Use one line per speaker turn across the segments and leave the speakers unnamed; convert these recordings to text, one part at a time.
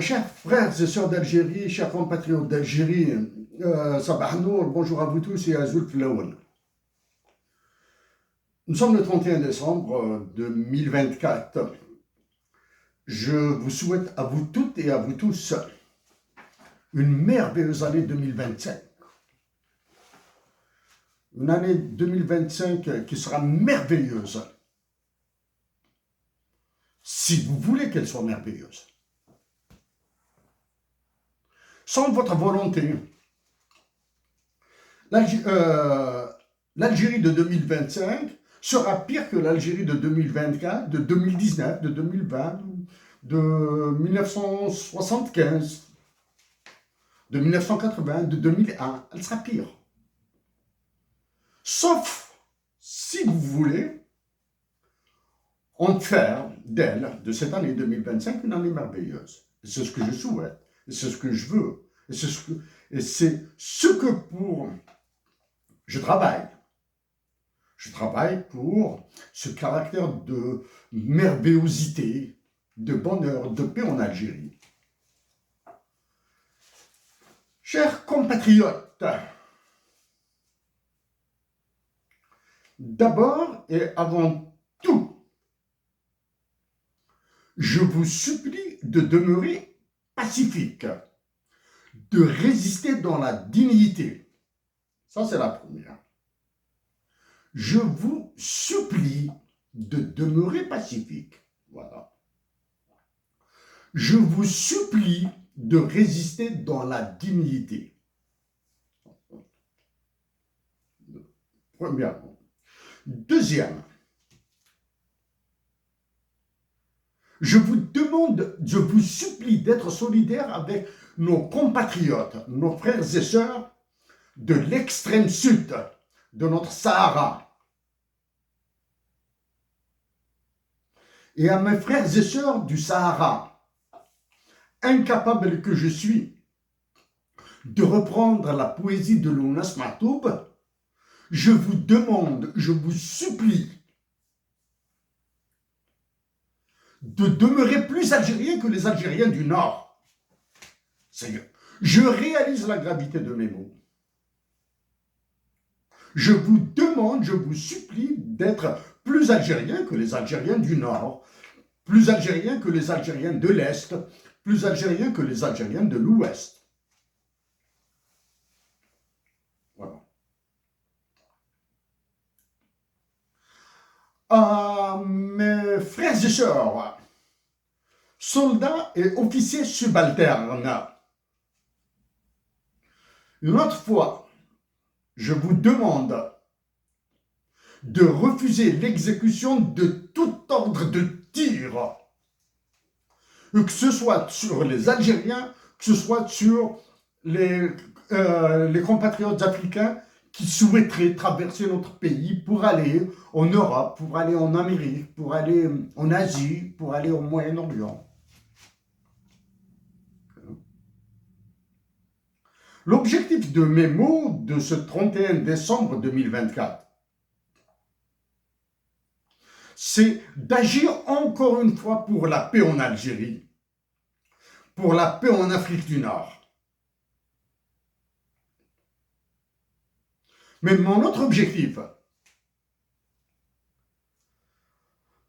Chers frères et sœurs d'Algérie, chers compatriotes d'Algérie, Sabah Nour, bonjour à vous tous et à Zulf Laoun. Nous sommes le 31 décembre 2024. Je vous souhaite à vous toutes et à vous tous une merveilleuse année 2025. Une année 2025 qui sera merveilleuse, si vous voulez qu'elle soit merveilleuse. Sans votre volonté, l'Algérie de 2025 sera pire que l'Algérie de 2024, de 2019, de 2020, de 1975, de 1980, de 2001. Elle sera pire. Sauf si vous voulez en faire d'elle, de cette année 2025, une année merveilleuse. C'est ce que je souhaite, et c'est ce que je veux, et c'est ce que pour... Je travaille. Je travaille pour ce caractère de merveillosité, de bonheur, de paix en Algérie. Chers compatriotes, d'abord et avant tout, je vous supplie de demeurer pacifique, de résister dans la dignité. Ça, c'est la première. Je vous supplie de demeurer pacifique. Voilà. Je vous supplie de résister dans la dignité. Premièrement. Deuxième, je vous supplie d'être solidaire avec nos compatriotes, nos frères et sœurs de l'extrême sud de notre Sahara. Et à mes frères et sœurs du Sahara, incapable que je suis de reprendre la poésie de Lounas Matoub, je vous demande, je vous supplie de demeurer plus algérien que les Algériens du Nord. Je réalise la gravité de mes mots. Je vous demande, je vous supplie d'être plus algérien que les Algériens du Nord, plus algérien que les Algériens de l'Est, plus algérien que les Algériens de l'Ouest. Voilà. Mes frères et sœurs, soldats et officiers subalternes, une autre fois, je vous demande de refuser l'exécution de tout ordre de tir, que ce soit sur les Algériens, que ce soit sur les compatriotes africains qui souhaiteraient traverser notre pays pour aller en Europe, pour aller en Amérique, pour aller en Asie, pour aller au Moyen-Orient. L'objectif de mes mots de ce 31 décembre 2024, c'est d'agir encore une fois pour la paix en Algérie, pour la paix en Afrique du Nord. Mais mon autre objectif,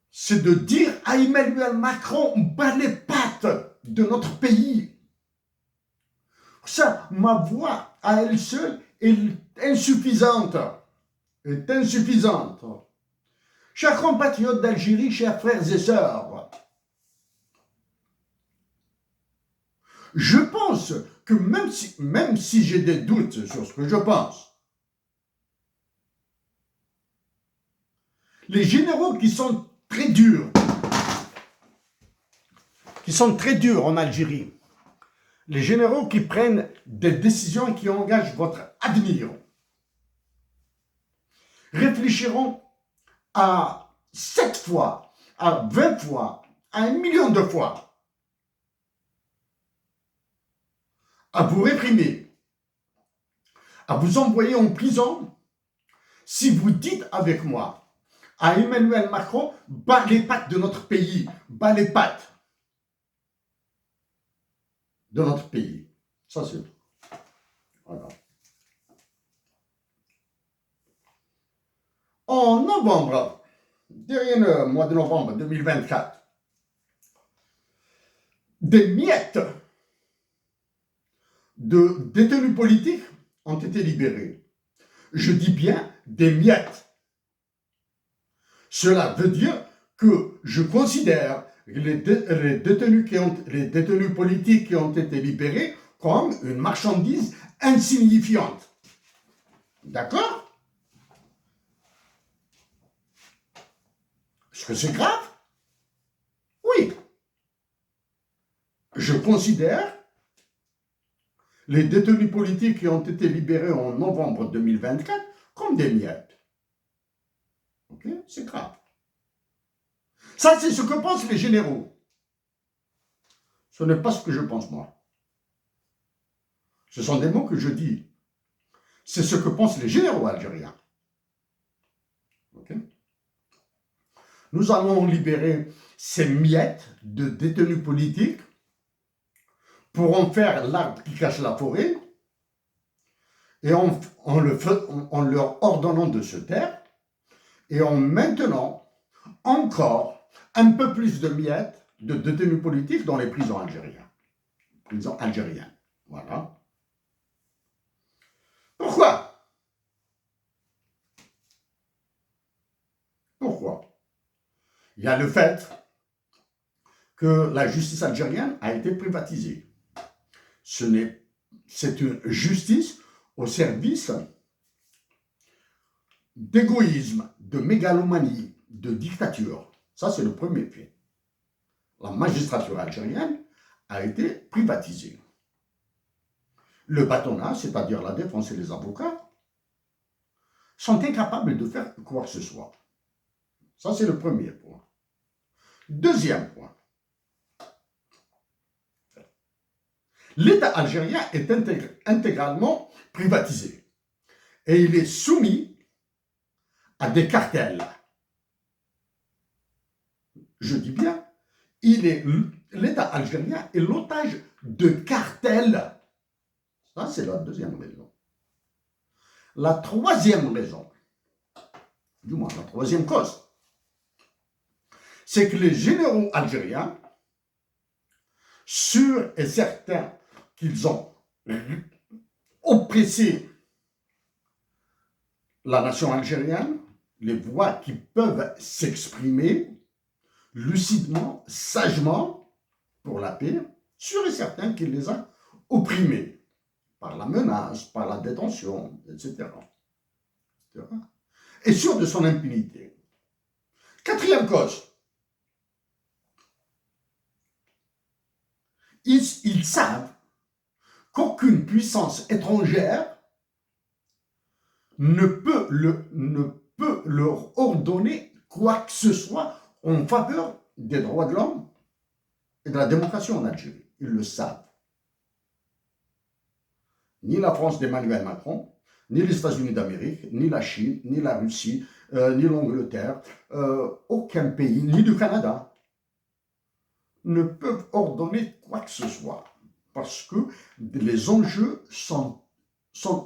c'est de dire à Emmanuel Macron, bat les pattes de notre pays. Ça, ma voix à elle seule est insuffisante. Chers compatriotes d'Algérie, chers frères et sœurs, je pense que même si j'ai des doutes sur ce que je pense, les généraux qui sont très durs en Algérie, les généraux qui prennent des décisions qui engagent votre avenir, réfléchiront à 7 fois, à 20 fois, à 1 million de fois à vous réprimer, à vous envoyer en prison si vous dites avec moi à Emmanuel Macron, bat les pattes de notre pays, bat les pattes. de notre pays. Ça, c'est tout. Voilà. En novembre, dernier mois de novembre 2024, des miettes de détenus politiques ont été libérés. Je dis bien des miettes. Cela veut dire que je considère les détenus politiques qui ont été libérés comme une marchandise insignifiante. D'accord? Est-ce que c'est grave? Oui. Je considère les détenus politiques qui ont été libérés en novembre 2024 comme des miettes. Ok? C'est grave. Ça, c'est ce que pensent les généraux. Ce n'est pas ce que je pense, moi. Ce sont des mots que je dis. C'est ce que pensent les généraux algériens. Ok? Nous allons libérer ces miettes de détenus politiques pour en faire l'arbre qui cache la forêt et en leur ordonnant de se taire et en maintenant encore un peu plus de miettes de détenus politiques dans les prisons algériennes. Prisons algériennes. Voilà. Pourquoi? Pourquoi? Il y a le fait que la justice algérienne a été privatisée. C'est une justice au service d'égoïsme, de mégalomanie, de dictature. Ça, c'est le premier fait. La magistrature algérienne a été privatisée. Le bâtonnat, c'est-à-dire la défense et les avocats, sont incapables de faire quoi que ce soit. Ça, c'est le premier point. Deuxième point. L'État algérien est intégralement privatisé et il est soumis à des cartels. Je dis bien, l'État algérien est l'otage de cartels. Ça, c'est la deuxième raison. La troisième raison, du moins la troisième cause, c'est que les généraux algériens, sûrs et certains qu'ils ont oppressé la nation algérienne, les voix qui peuvent s'exprimer lucidement, sagement, pour la paix, sûrs et certains qu'il les a opprimés par la menace, par la détention, etc. Et sûr de son impunité. Quatrième cause, ils savent qu'aucune puissance étrangère ne peut leur ordonner quoi que ce soit en faveur des droits de l'homme et de la démocratie en Algérie. Ils le savent. Ni la France d'Emmanuel Macron, ni les États-Unis d'Amérique, ni la Chine, ni la Russie, ni l'Angleterre, aucun pays, ni du Canada, ne peuvent ordonner quoi que ce soit. Parce que les enjeux sont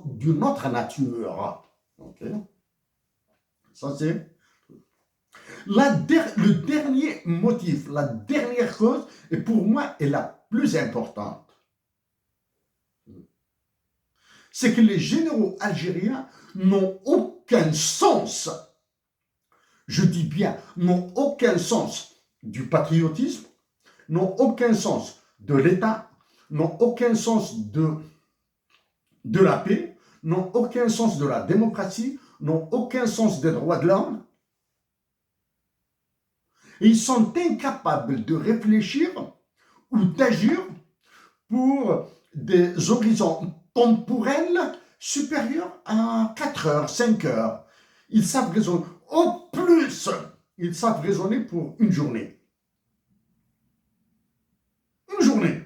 d'une autre nature. Okay. Ça, c'est le dernier motif, la dernière cause, et pour moi, est la plus importante. C'est que les généraux algériens n'ont aucun sens, je dis bien, n'ont aucun sens du patriotisme, n'ont aucun sens de l'État, n'ont aucun sens de la paix, n'ont aucun sens de la démocratie, n'ont aucun sens des droits de l'homme. Et ils sont incapables de réfléchir ou d'agir pour des horizons temporels supérieurs à 4 heures, 5 heures. Ils savent raisonner. Au plus, ils savent raisonner pour une journée. Une journée.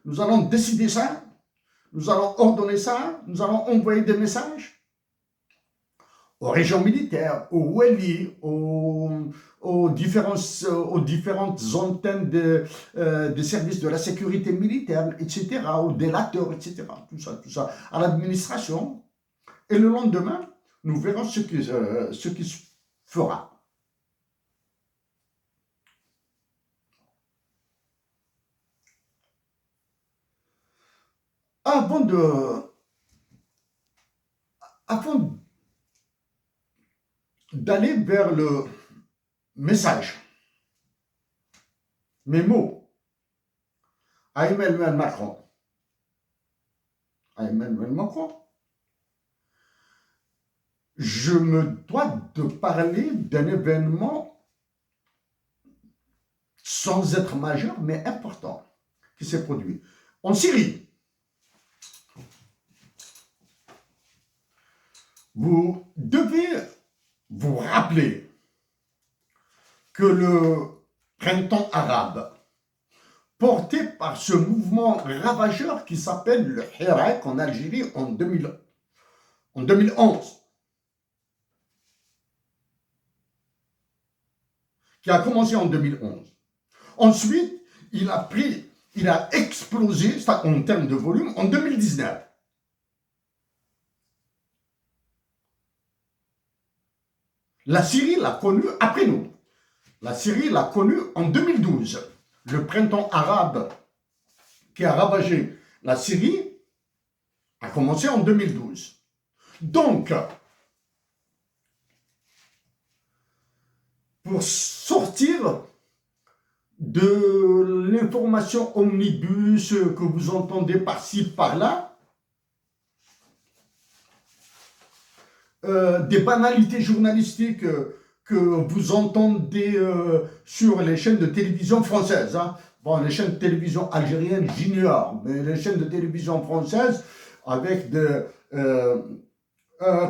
Nous allons décider ça. Nous allons ordonner ça. Nous allons envoyer des messages. aux régions militaires, aux Wali, aux différentes antennes des services de la sécurité militaire, etc., aux délateurs, etc., tout ça, à l'administration. Et le lendemain, nous verrons ce qui se fera. Avant d'aller vers le message, mes mots, à Emmanuel Macron, je me dois de parler d'un événement sans être majeur, mais important, qui s'est produit en Syrie. Vous devez vous rappeler que le printemps arabe, porté par ce mouvement ravageur qui s'appelle le Hirak en Algérie en 2011, qui a commencé en 2011. Ensuite, il a explosé en termes de volume en 2019. La Syrie l'a connu après nous. La Syrie l'a connu en 2012. Le printemps arabe qui a ravagé la Syrie a commencé en 2012. Donc, pour sortir de l'information omnibus que vous entendez par-ci, par-là, des banalités journalistiques que vous entendez sur les chaînes de télévision françaises. Hein. Bon, les chaînes de télévision algériennes, j'ignore, mais les chaînes de télévision françaises avec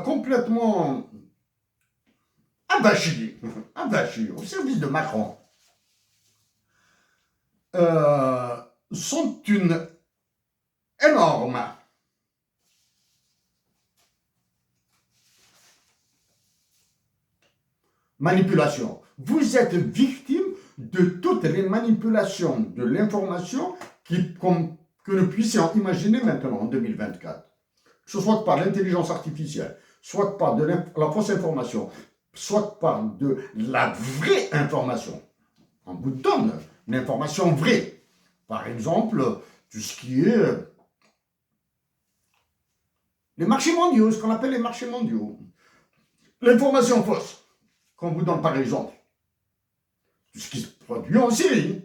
complètement avachis au service de Macron, sont une énorme manipulation. Vous êtes victime de toutes les manipulations de l'information que nous puissions imaginer maintenant en 2024. Que ce soit par l'intelligence artificielle, soit par de la fausse information, soit par de la vraie information. On vous donne l'information vraie. Par exemple, tout ce qui est les marchés mondiaux, ce qu'on appelle les marchés mondiaux. L'information fausse qu'on vous donne par exemple. Tout ce qui se produit en Syrie,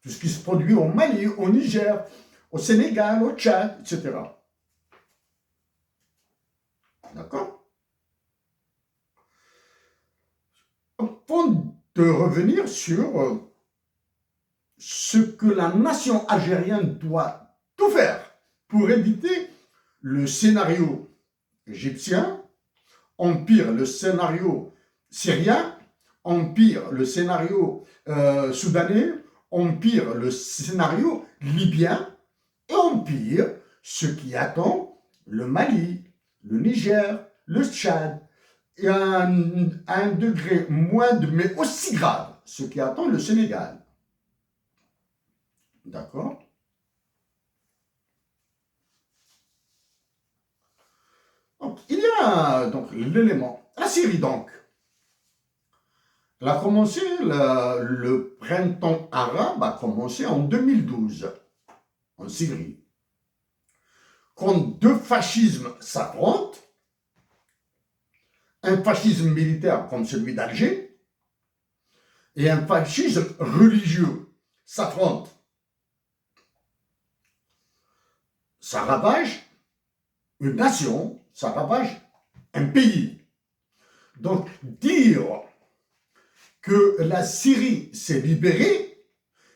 tout ce qui se produit au Mali, au Niger, au Sénégal, au Tchad, etc. D'accord? Avant de revenir sur ce que la nation algérienne doit tout faire pour éviter le scénario égyptien, empire le scénario syrien, empire le scénario soudanais, empire le scénario libyen, et empire ce qui attend le Mali, le Niger, le Tchad, et à un degré moindre, mais aussi grave, ce qui attend le Sénégal. D'accord? Donc, il y a donc l'élément. La Syrie, donc. Elle a commencé, le printemps arabe a commencé en 2012, en Syrie. Quand deux fascismes s'affrontent, un fascisme militaire comme celui d'Alger et un fascisme religieux s'affrontent. Ça ravage une nation, ça ravage un pays. Donc dire que la Syrie s'est libérée,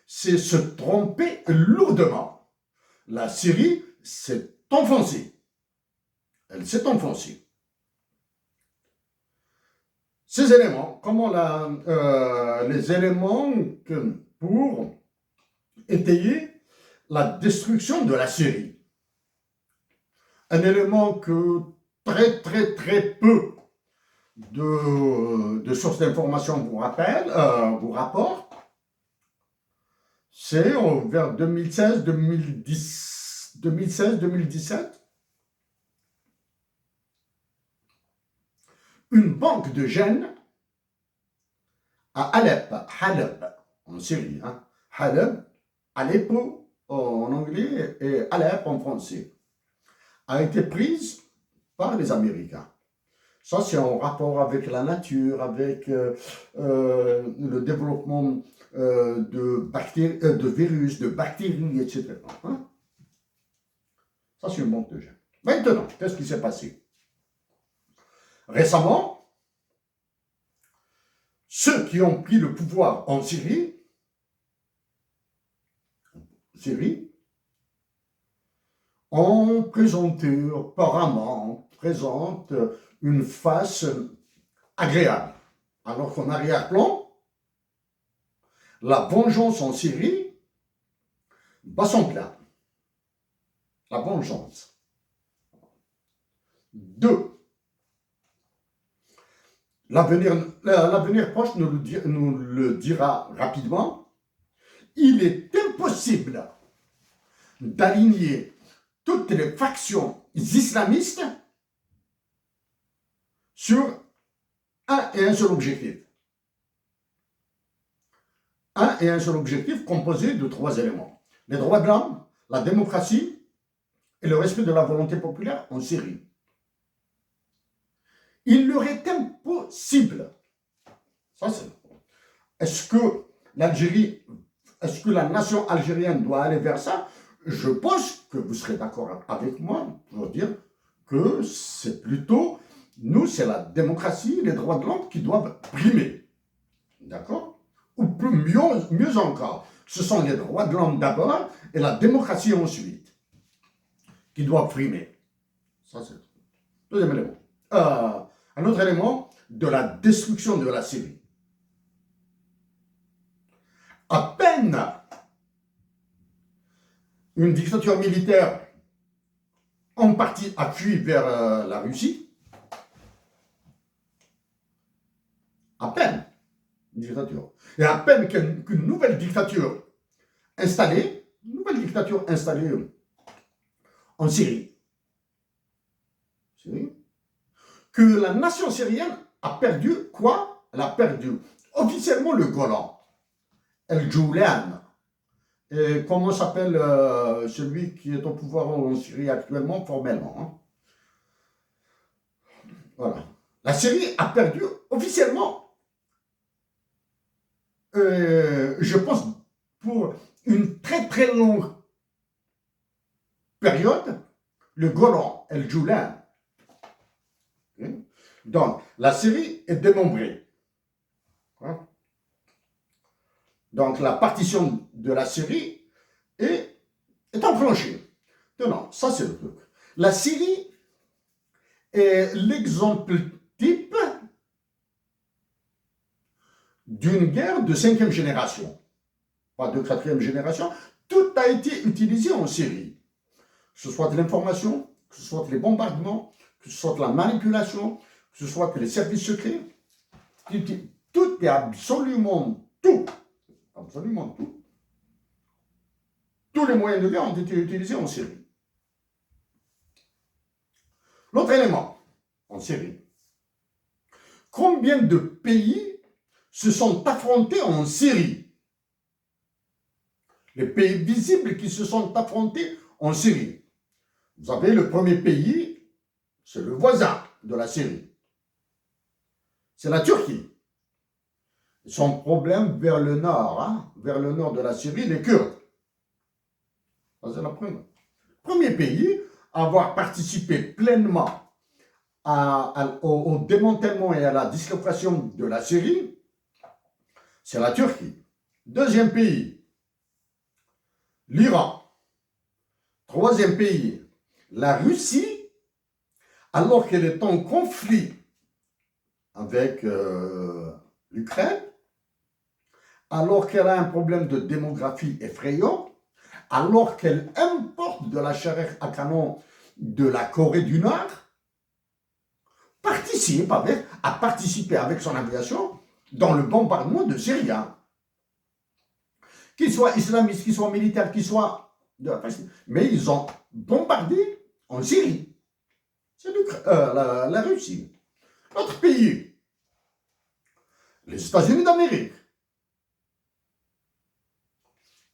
c'est se tromper lourdement. La Syrie s'est enfoncée. Elle s'est enfoncée. Ces éléments, comment les éléments pour étayer la destruction de la Syrie. Un élément que très peu de sources d'information vous rapporte, c'est vers 2016-2017, une banque de gènes à Haleb, en Syrie. Hein. Haleb, Aleppo en anglais et Alep en français, a été prise par les Américains. Ça, c'est en rapport avec la nature, avec le développement de virus, de bactéries, etc. Hein? Ça, c'est une banque de gènes. Maintenant, qu'est-ce qui s'est passé? Récemment, ceux qui ont pris le pouvoir en Syrie ont présenté, apparemment, présentent une face agréable. Alors qu'en arrière-plan, la vengeance en Syrie bat son plein. La vengeance. 2. L'avenir proche nous le dira rapidement. Il est impossible d'aligner toutes les factions islamistes sur un et un seul objectif. Un et un seul objectif composé de 3 éléments. Les droits de l'homme, la démocratie et le respect de la volonté populaire en Syrie. Il leur est impossible. Ça, c'est. Est-ce que la nation algérienne doit aller vers ça? Je pense que vous serez d'accord avec moi pour dire que c'est plutôt, nous, c'est la démocratie, les droits de l'homme qui doivent primer. D'accord? Ou mieux encore, ce sont les droits de l'homme d'abord et la démocratie ensuite qui doivent primer. Ça, c'est le deuxième élément. Un autre élément de la destruction de la Syrie. À peine une dictature militaire en partie a fui vers la Russie, à peine une dictature, et à peine qu'une nouvelle dictature installée en Syrie, que la nation syrienne a perdu quoi? Elle a perdu officiellement le Golan, El Joulan. Et comment s'appelle celui qui est au pouvoir en Syrie actuellement, formellement? Hein? Voilà. La Syrie a perdu officiellement, je pense, pour une très très longue période, le Golan, El Joulan. Donc, la Syrie est démembrée. Hein? Donc, la partition de la Syrie est enclenchée. Non, ça c'est le truc. La Syrie est l'exemple type d'une guerre de 5e génération. Pas de 4e génération. Tout a été utilisé en Syrie. Que ce soit de l'information, que ce soit les bombardements, que ce soit de la manipulation, que ce soit que les services secrets. Tout est absolument tout. Absolument tout. Tous les moyens de guerre ont été utilisés en Syrie. L'autre élément, en Syrie. Combien de pays se sont affrontés en Syrie? Les pays visibles qui se sont affrontés en Syrie. Vous avez le premier pays, c'est le voisin de la Syrie. C'est la Turquie. Son problème vers le nord, hein, vers le nord de la Syrie, les Kurdes. Ça, c'est la première. Premier pays à avoir participé pleinement au démantèlement et à la dislocation de la Syrie, c'est la Turquie. Deuxième pays, l'Iran. Troisième pays, la Russie, alors qu'elle est en conflit avec l'Ukraine, alors qu'elle a un problème de démographie effrayant, alors qu'elle importe de la chair à canon de la Corée du Nord, a participé avec son aviation dans le bombardement de Syriens. Qu'ils soient islamistes, qu'ils soient militaires, qu'ils soient de la Palestine. Mais ils ont bombardé en Syrie. C'est la Russie. Notre pays, les États-Unis d'Amérique,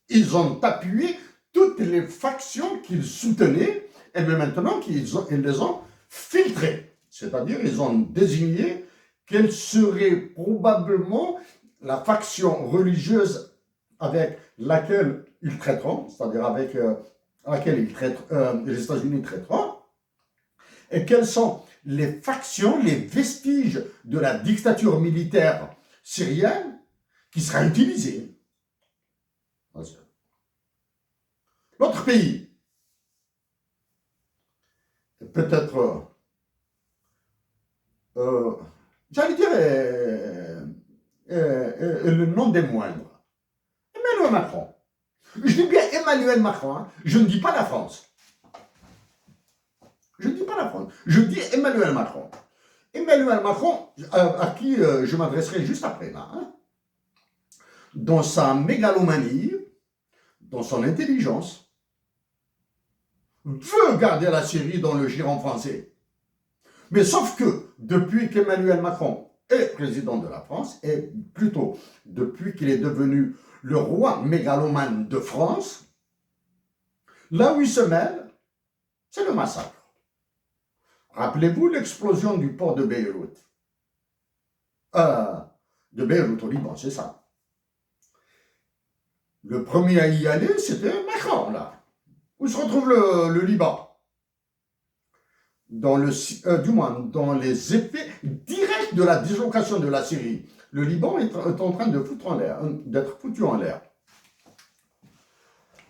ils ont appuyé toutes les factions qu'ils soutenaient et même maintenant ils les ont filtrées. C'est-à-dire ils ont désigné quelle serait probablement la faction religieuse avec laquelle ils traiteront, c'est-à-dire avec laquelle les États-Unis traiteront, et quelles sont les factions, les vestiges de la dictature militaire syrienne qui sera utilisée. L'autre pays, peut-être, j'allais dire, le nom des moindres, Emmanuel Macron. Je dis bien Emmanuel Macron, hein. Je ne dis pas la France. Je ne dis pas la France, je dis Emmanuel Macron. Emmanuel Macron, à qui je m'adresserai juste après là, hein, dans sa mégalomanie, dans son intelligence, veut garder la Syrie dans le giron français. Mais sauf que depuis qu'Emmanuel Macron est président de la France, et plutôt depuis qu'il est devenu le roi mégalomane de France, là où il se mêle, c'est le massacre. Rappelez-vous l'explosion du port de Beyrouth. De Beyrouth au Liban, c'est ça. Le premier à y aller, c'était Macron, là. Où se retrouve le Liban? Dans dans les effets directs de la dislocation de la Syrie. Le Liban est en train de d'être foutu en l'air.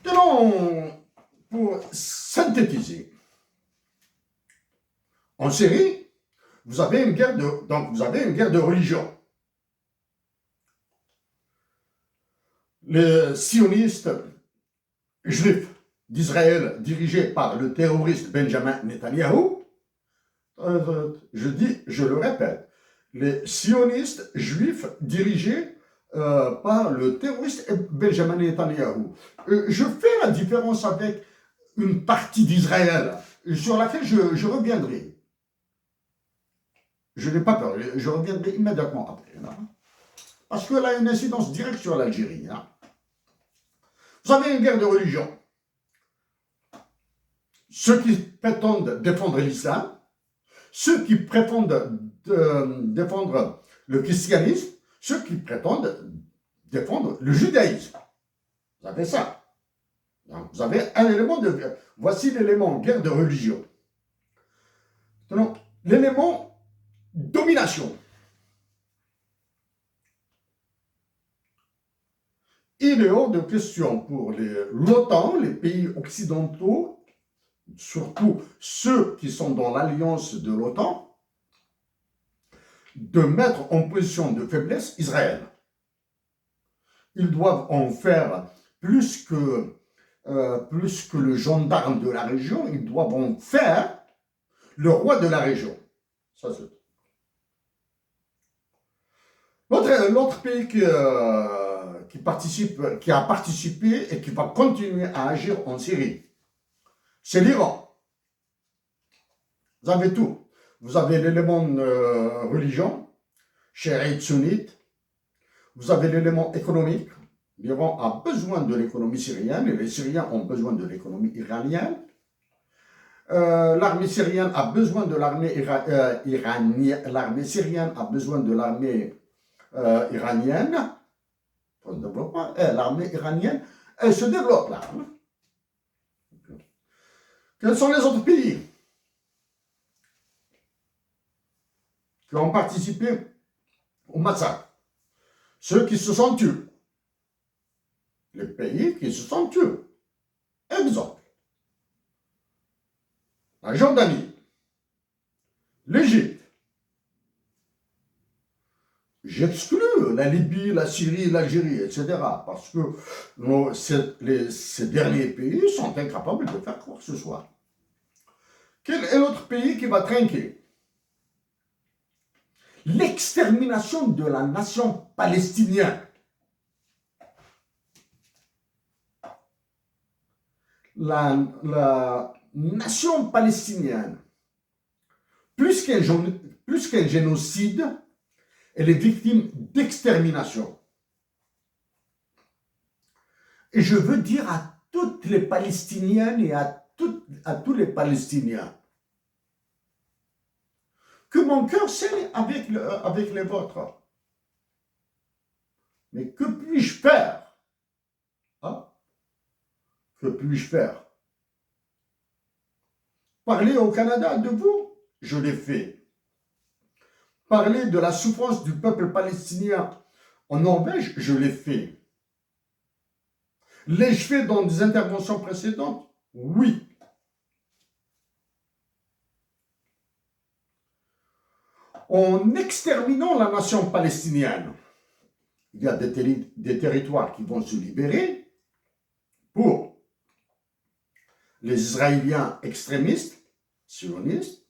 Tenons, pour synthétiser, en Syrie, vous avez une guerre de religion. Les sionistes juifs d'Israël, dirigés par le terroriste Benjamin Netanyahou, je le répète, les sionistes juifs dirigés par le terroriste Benjamin Netanyahou. Je fais la différence avec une partie d'Israël sur laquelle je reviendrai. Je n'ai pas peur, je reviendrai immédiatement après. Là. Parce qu'elle a une incidence directe sur l'Algérie. Hein. Vous avez une guerre de religion. Ceux qui prétendent défendre l'islam, ceux qui prétendent défendre le christianisme, ceux qui prétendent défendre le judaïsme. Vous avez ça. Donc, vous avez un élément de... Voici l'élément guerre de religion. Maintenant, l'élément domination. Il est hors de question pour l'OTAN, les pays occidentaux, surtout ceux qui sont dans l'alliance de l'OTAN, de mettre en position de faiblesse Israël. Ils doivent en faire plus que le gendarme de la région, ils doivent en faire le roi de la région. Ça, c'est... L'autre pays qui a participé et qui va continuer à agir en Syrie, c'est l'Iran. Vous avez tout. Vous avez l'élément religion, chiite sunnite. Vous avez l'élément économique. L'Iran a besoin de l'économie syrienne et les Syriens ont besoin de l'économie iranienne. L'armée syrienne a besoin de l'armée iranienne. L'armée syrienne a besoin de l'armée iranienne. L'armée iranienne, elle se développe là. Quels sont les autres pays qui ont participé au massacre? Ceux qui se sont tués. Les pays qui se sont tués. Exemple. La Jordanie. L'Égypte. J'exclus la Libye, la Syrie, l'Algérie, etc. Parce que ces derniers pays sont incapables de faire quoi que ce soit. Quel est l'autre pays qui va trinquer? l'extermination de la nation palestinienne. La nation palestinienne, plus qu'un génocide, elle est victime d'extermination. Et je veux dire à toutes les Palestiniennes et à tous les Palestiniens que mon cœur saigne avec les vôtres. Mais que puis-je faire? Hein? Que puis-je faire? Parler au Canada de vous? Je l'ai fait. Parler de la souffrance du peuple palestinien en Norvège? Je l'ai fait. L'ai-je fait dans des interventions précédentes? Oui. En exterminant la nation palestinienne, il y a des territoires qui vont se libérer pour les Israéliens extrémistes, sionistes.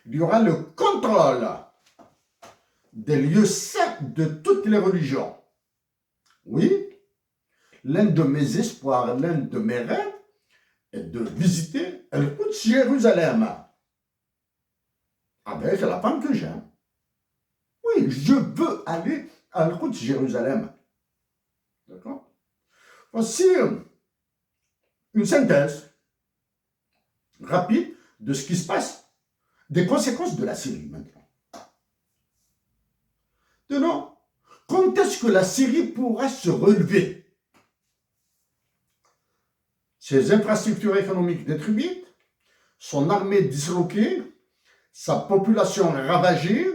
Il y aura le contrôle des lieux saints de toutes les religions. Oui, l'un de mes espoirs, l'un de mes rêves est de visiter Jérusalem avec la femme que j'aime. Oui, je veux aller à Jérusalem. D'accord? Voici une synthèse rapide de ce qui se passe, des conséquences de la Syrie maintenant. Non, quand est-ce que la Syrie pourra se relever? Ses infrastructures économiques détruites, son armée disloquée, sa population ravagée,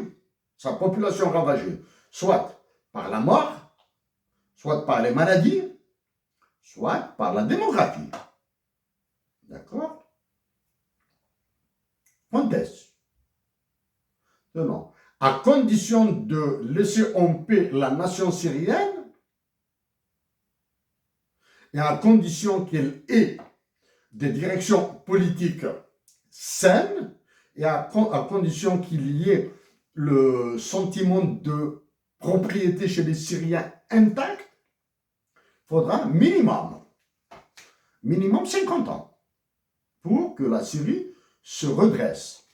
soit par la mort, soit par les maladies, soit par la démographie. D'accord? Quand est-ce? Non. À condition de laisser en paix la nation syrienne et à condition qu'elle ait des directions politiques saines et à condition qu'il y ait le sentiment de propriété chez les Syriens intact, il faudra minimum 50 ans pour que la Syrie se redresse.